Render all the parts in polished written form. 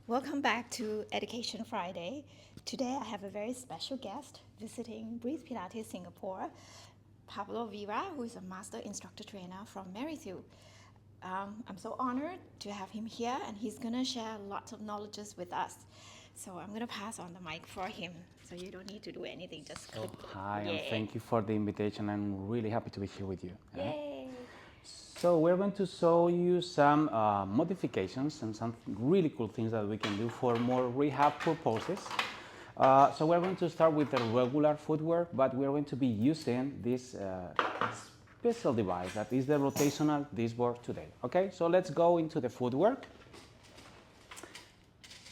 Welcome back to Education Friday. Today I have a very special guest visiting Breathe Pilates Singapore, Pablo Vera, who is a master instructor trainer from Merrithew. I'm so honored to have him here, and he's gonna share lots of knowledges with us. So I'm gonna pass on the mic for him, so you don't need to do anything, just click. Hi, and Yay. thank you for the invitation. I'm really happy to be here with you. Yay! So we're going to show you some modifications and some really cool things that we can do for more rehab purposes. So we're going to start with the regular footwork, but we're going to be using this special device that is the rotational discsboard today. Okay, so let's go into the footwork.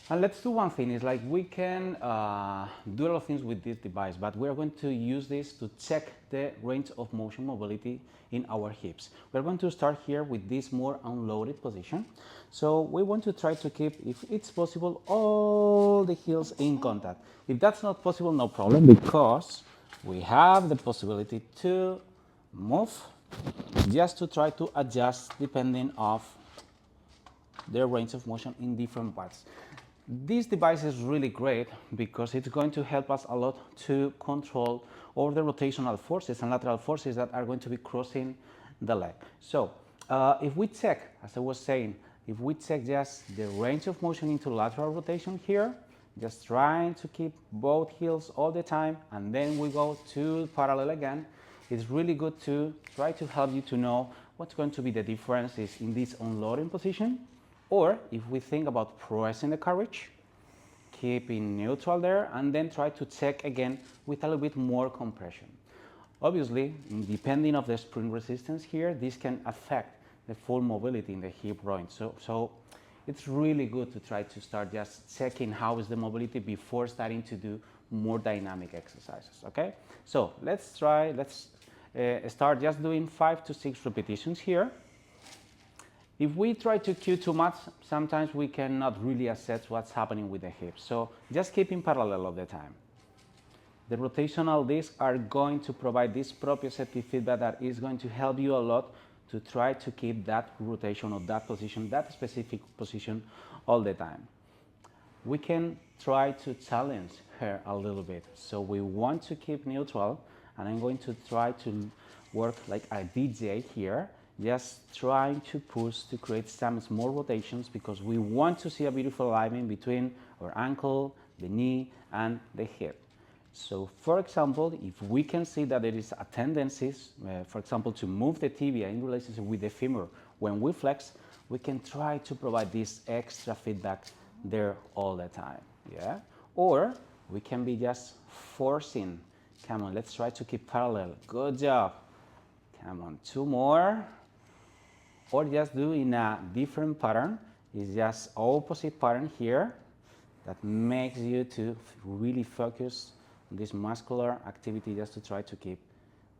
And let's do one thing, is like we can do a lot of things with this device, but we're going to use this to check the range of motion mobility in our hips. We're going to start here with this more unloaded position. So we want to try to keep, if it's possible, all the heels in contact. If that's not possible, no problem, because we have the possibility to move, just to try to adjust depending of their range of motion in different parts. This device is really great because it's going to help us a lot to control all the rotational forces and lateral forces that are going to be crossing the leg. So if we check, as I was saying, if we check just the range of motion into lateral rotation here, just trying to keep both heels all the time, and then we go to parallel again, it's really good to try to help you to know what's going to be the differences in this unloading position. Or if we think about pressing the carriage, keeping neutral there, and then try to check again with a little bit more compression. Obviously, depending on the spring resistance here, this can affect the full mobility in the hip joint. So it's really good to try to start just checking how is the mobility before starting to do more dynamic exercises, okay? So let's start just doing 5 to 6 repetitions here. If we try to cue too much, sometimes we cannot really assess what's happening with the hips. So just keep in parallel all the time. The rotational discs are going to provide this proprioceptive feedback that is going to help you a lot to try to keep that rotation of that position, that specific position all the time. We can try to challenge her a little bit. So we want to keep neutral, and I'm going to try to work like a DJ here, just trying to push to create some small rotations because we want to see a beautiful alignment between our ankle, the knee, and the hip. So for example, if we can see that there is a tendency, for example, to move the tibia in relationship with the femur when we flex, we can try to provide this extra feedback there all the time, yeah? Or we can be just forcing. Come on, let's try to keep parallel. Good job. Come on, 2 more. Or just do in a different pattern. It's just opposite pattern here that makes you to really focus on this muscular activity just to try to keep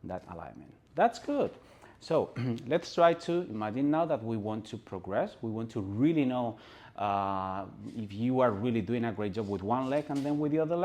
that alignment. That's good. So let's try to imagine now that we want to progress. We want to really know if you are really doing a great job with one leg and then with the other leg.